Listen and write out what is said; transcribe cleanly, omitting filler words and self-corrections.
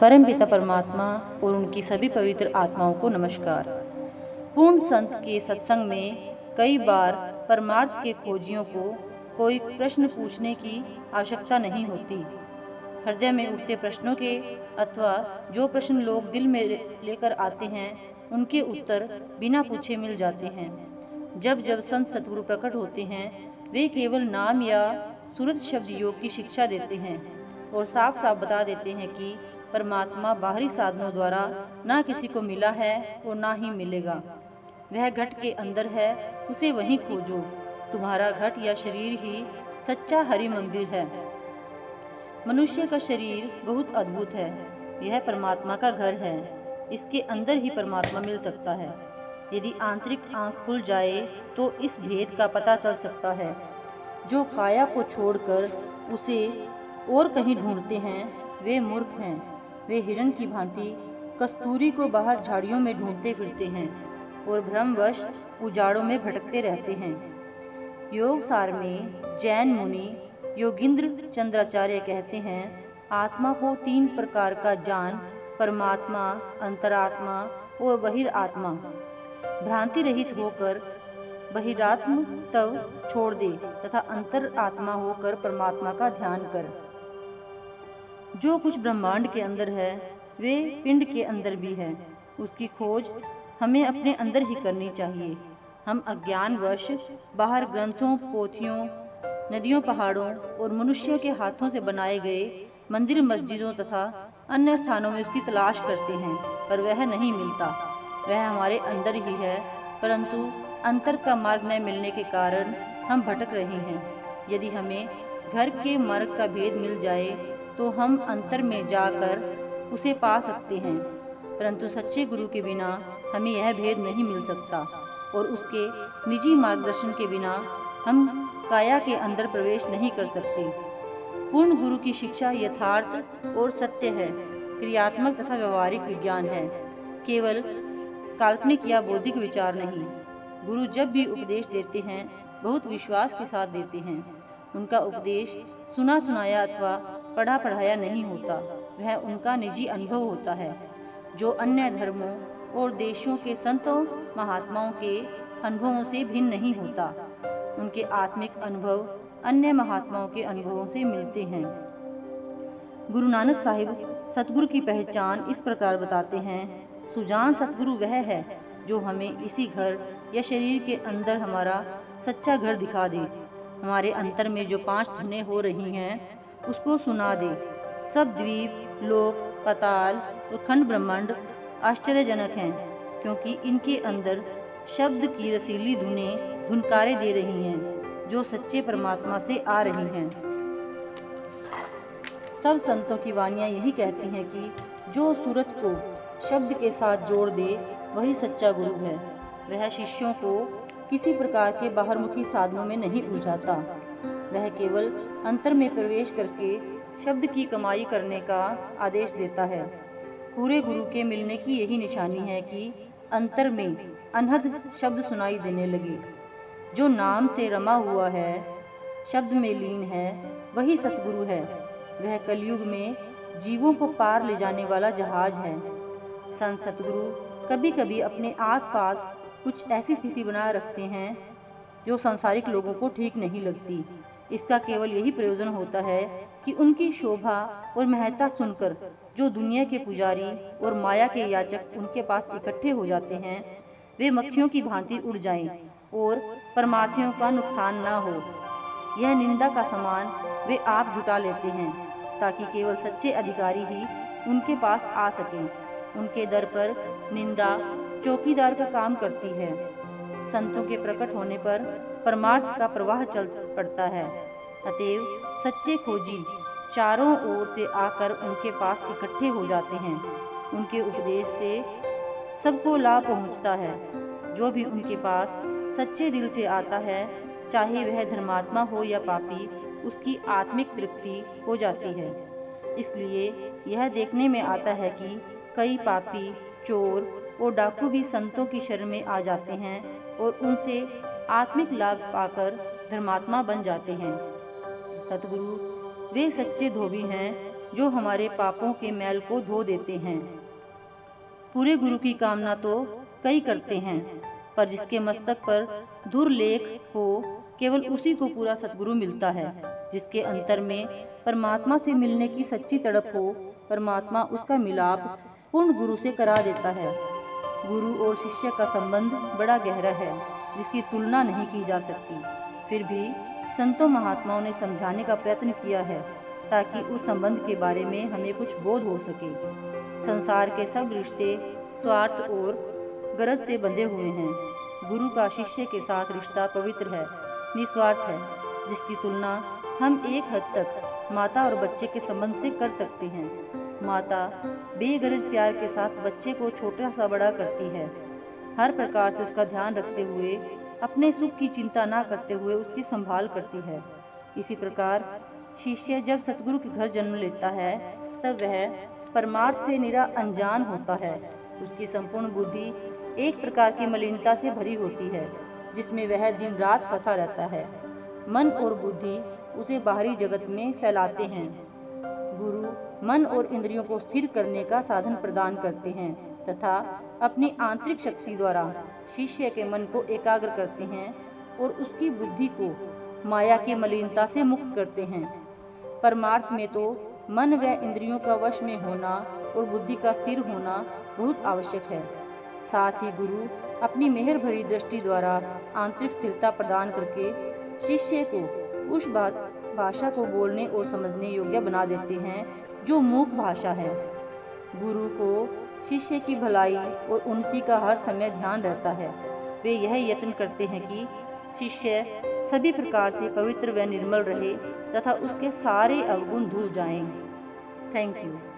परमपिता परमात्मा और उनकी सभी पवित्र आत्माओं को नमस्कार। पूर्ण संत के सत्संग में कई बार परमार्थ के खोजियों को कोई प्रश्न पूछने की आवश्यकता नहीं होती। हृदय में उठते प्रश्नों के अथवा जो प्रश्न लोग दिल में लेकर आते हैं उनके उत्तर बिना पूछे मिल जाते हैं। जब जब संत सतगुरु प्रकट होते हैं वे केवल नाम या सूरत शब्द योग की शिक्षा देते हैं और साफ साफ बता देते हैं कि परमात्मा बाहरी साधनों द्वारा ना किसी को मिला है और ना ही मिलेगा। वह घट के अंदर है, उसे वहीं खोजो। तुम्हारा घट या शरीर ही सच्चा हरि मंदिर है। मनुष्य का शरीर बहुत अद्भुत है, यह परमात्मा का घर है। इसके अंदर ही परमात्मा मिल सकता है। यदि आंतरिक आंख खुल जाए तो इस भेद का पता चल सकता है। जो काया को छोड़कर उसे और कहीं ढूंढते हैं वे मूर्ख हैं। वे हिरण की भांति कस्तूरी को बाहर झाड़ियों में ढूंढते फिरते हैं और भ्रमवश उजाड़ों में भटकते रहते हैं। योग सार में जैन मुनि योगींद्र चंद्राचार्य कहते हैं, आत्मा को 3 प्रकार का जान, परमात्मा, अंतरात्मा और बहिरात्मा। भ्रांति रहित होकर बहिरात्म तव छोड़ दे तथा अंतरात्मा होकर परमात्मा का ध्यान कर। जो कुछ ब्रह्मांड के अंदर है वे पिंड के अंदर भी है। उसकी खोज हमें अपने अंदर ही करनी चाहिए। हम अज्ञानवश बाहर ग्रंथों, पोथियों, नदियों, पहाड़ों और मनुष्यों के हाथों से बनाए गए मंदिर, मस्जिदों तथा अन्य स्थानों में उसकी तलाश करते हैं, पर वह नहीं मिलता। वह हमारे अंदर ही है, परंतु अंतर का मार्ग न मिलने के कारण हम भटक रहे हैं। यदि हमें घर के मार्ग का भेद मिल जाए तो हम अंतर में जाकर उसे पा सकते हैं, परंतु सच्चे गुरु के बिना हमें यह भेद नहीं मिल सकता और उसके निजी मार्गदर्शन के बिना हम काया के अंदर प्रवेश नहीं कर सकते। पूर्ण गुरु की शिक्षा यथार्थ और सत्य है, क्रियात्मक तथा व्यवहारिक विज्ञान है, केवल काल्पनिक या बौद्धिक विचार नहीं। गुरु जब भी उपदेश देते हैं बहुत विश्वास के साथ देते हैं। उनका उपदेश सुना सुनाया अथवा पढ़ा पढ़ाया नहीं होता, वह उनका निजी अनुभव होता है, जो अन्य धर्मों और देशों के संतों महात्माओं के अनुभवों से भिन्न नहीं होता। उनके आत्मिक अनुभव अन्य महात्माओं के अनुभवों से मिलते हैं। गुरु नानक साहिब सतगुरु की पहचान इस प्रकार बताते हैं, सुजान सतगुरु वह है जो हमें इसी घर या शरीर के अंदर हमारा सच्चा घर दिखा दे। हमारे अंतर में जो 5 धुनें हो रही हैं उसको सुना दे। सब द्वीप, लोक, पाताल और खंड ब्रह्मांड आश्चर्यजनक हैं, क्योंकि इनके अंदर शब्द की रसीली धुनें धुनकारे दे रही हैं जो सच्चे परमात्मा से आ रही हैं। सब संतों की वाणियाँ यही कहती हैं कि जो सूरत को शब्द के साथ जोड़ दे वही सच्चा गुरु है। वह शिष्यों को किसी प्रकार के बाहरमुखी साधनों में नहीं उलझाता। वह केवल अंतर में प्रवेश करके शब्द की कमाई करने का आदेश देता है। पूरे गुरु के मिलने की यही निशानी है कि अंतर में अनहद शब्द सुनाई देने लगे। जो नाम से रमा हुआ है, शब्द में लीन है, वही सतगुरु है। वह कलयुग में जीवों को पार ले जाने वाला जहाज है। संत सतगुरु कभी कभी अपने आसपास कुछ ऐसी स्थिति बना रखते हैं जो सांसारिक लोगों को ठीक नहीं लगती। इसका केवल यही प्रयोजन होता है कि उनकी शोभा और महत्ता सुनकर जो दुनिया के पुजारी और माया के याचक उनके पास इकट्ठे हो जाते हैं वे मक्खियों की भांति उड़ जाएं और परमार्थियों का नुकसान ना हो। यह निंदा का सामान वे आप जुटा लेते हैं ताकि केवल सच्चे अधिकारी ही उनके पास आ सकें। उनके दर पर निंदा चौकीदार का काम करती है। संतों के प्रकट होने पर परमार्थ का प्रवाह चल पड़ता है। अतएव सच्चे खोजी चारों ओर से आकर उनके पास इकट्ठे हो जाते हैं। उनके उपदेश से सबको लाभ पहुंचता है। जो भी उनके पास सच्चे दिल से आता है, चाहे वह धर्मात्मा हो या पापी, उसकी आत्मिक तृप्ति हो जाती है। इसलिए यह देखने में आता है कि कई पापी, चोर और डाकू भी संतों की शरण में आ जाते हैं और उनसे आत्मिक लाभ पाकर धर्मात्मा बन जाते हैं। सतगुरु वे सच्चे धोबी हैं जो हमारे पापों के मैल को धो देते हैं। पूरे गुरु की कामना तो कई करते हैं, पर जिसके मस्तक पर दुर्लेख हो, केवल उसी को पूरा सतगुरु मिलता है। जिसके अंतर में परमात्मा से मिलने की सच्ची तड़प हो, परमात्मा उसका मिलाप पूर्ण गुरु से करा देता है। गुरु और शिष्य का संबंध बड़ा गहरा है, जिसकी तुलना नहीं की जा सकती। फिर भी संतों महात्माओं ने समझाने का प्रयत्न किया है, ताकि उस संबंध के बारे में हमें कुछ बोध हो सके। संसार के सब रिश्ते स्वार्थ और गरज से बंधे हुए हैं। गुरु का शिष्य के साथ रिश्ता पवित्र है, निस्वार्थ है, जिसकी तुलना हम एक हद तक माता और बच्चे के संबंध से कर सकते हैं। माता बेगरज प्यार के साथ बच्चे को छोटा सा बड़ा करती है, हर प्रकार से उसका ध्यान रखते हुए, अपने सुख की चिंता ना करते हुए उसकी संभाल करती है। इसी प्रकार शिष्य जब सतगुरु के घर जन्म लेता है, तब वह परमार्थ से निरा अनजान होता है। उसकी संपूर्ण बुद्धि एक प्रकार की मलिनता से भरी होती है, जिसमें वह दिन रात फंसा रहता है। मन और बुद्धि उसे बाहरी जगत में फैलाते हैं। गुरु मन और इंद्रियों को स्थिर करने का साधन प्रदान करते हैं तथा अपनी आंतरिक शक्ति द्वारा शिष्य के मन को एकाग्र करते हैं और उसकी बुद्धि को माया की मलिनता से मुक्त करते हैं। परमार्थ में तो मन व इंद्रियों का वश में होना और बुद्धि का स्थिर होना बहुत आवश्यक है। साथ ही गुरु अपनी मेहर भरी दृष्टि द्वारा आंतरिक स्थिरता प्रदान करके शिष्य को उस भाषा को बोलने और समझने योग्य बना देते हैं जो मूक भाषा है। गुरु को शिष्य की भलाई और उन्नति का हर समय ध्यान रहता है। वे यह यत्न करते हैं कि शिष्य सभी प्रकार से पवित्र व निर्मल रहे तथा उसके सारे अवगुण धुल जाएं। Thank you.